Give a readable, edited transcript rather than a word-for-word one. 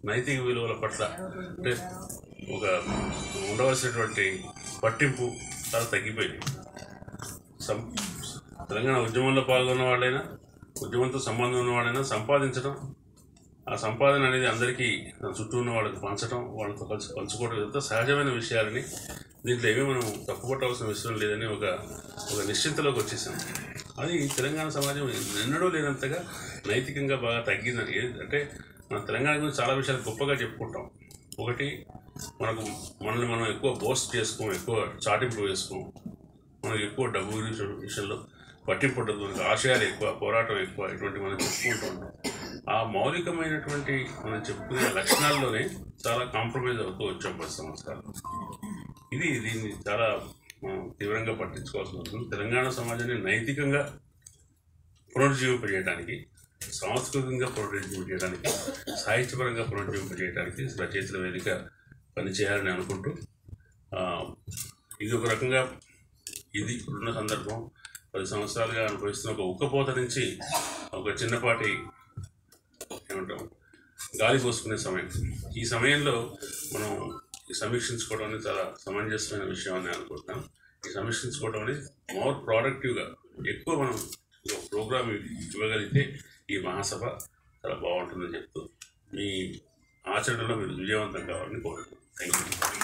నైతిక విలువల పట్ల అంటే ఒక ఉండవలసినటువంటి పట్టింపు చాలా తగ్గిపోయింది. తెలంగాణ ఉద్యమంలో పాల్గొన్న వాళ్ళైనా, ఉద్యమంతో సంబంధం ఉన్న వాళ్ళైనా సంపాదించడం, ఆ సంపాదన అనేది అందరికీ చుట్టూ ఉన్న వాళ్ళకి పంచడం, వాళ్ళతో కలిసి పంచుకోవడం ఇదంతా సహజమైన విషయాలని, దీంట్లో ఏమీ మనం తప్పుపట్టవలసిన విషయం లేదని ఒక నిశ్చింతలోకి వచ్చేసాం. అది తెలంగాణ సమాజం ఎన్నడూ లేనంతగా నైతికంగా బాగా తగ్గిందని. అంటే మన తెలంగాణ గురించి చాలా విషయాలు గొప్పగా చెప్పుకుంటాం. ఒకటి, మనల్ని మనం ఎక్కువ బోస్ట్ చేసుకోం, ఎక్కువ చాటింపు వేసుకోం, మనకు ఎక్కువ డబ్బు విషయంలో పట్టింపు ఉంటుంది, మనకు ఆశయాలు ఎక్కువ, పోరాటం ఎక్కువ, ఇటువంటి మనం చెప్పుకుంటూ ఉంటాం. ఆ మౌలికమైనటువంటి మనం చెప్పుకునే లక్షణాల్లోనే చాలా కాంప్రమైజ్ అవుతూ వచ్చాం 10 సంవత్సరాలు. దీన్ని చాలా తీవ్రంగా పట్టించుకోవాల్సి ఉంటుంది. తెలంగాణ సమాజాన్ని నైతికంగా పునరుజ్జీవింపజేయడానికి, సాంస్కృతికంగా పునరుజ్జీవింపజేయడానికి, సాహిత్యపరంగా పునరుజ్జీవింపజేయడానికి రచయితల వేదిక పనిచేయాలని అనుకుంటూ, ఇది ఒక రకంగా ఇప్పుడున్న సందర్భం 10 సంవత్సరాలుగా అనుభవిస్తున్న ఒక ఉక్కపోత నుంచి ఒక చిన్నపాటి గాలి పోసుకునే సమయం. ఈ సమయంలో మనం సమీక్షించుకోవడం అనేది చాలా సమంజసమైన విషయం అని అనుకుంటున్నాను. ఈ సమీక్షించుకోవడం అనేది మోర్ ప్రొడక్టివ్గా ఎక్కువ మనం ప్రోగ్రామ్ ఇవ్వగలిగితే ఈ మహాసభ చాలా బాగుంటుందని చెప్తూ మీ ఆచరణలో మీరు విజయవంతం కావాలని కోరుతున్నాను. Thank you.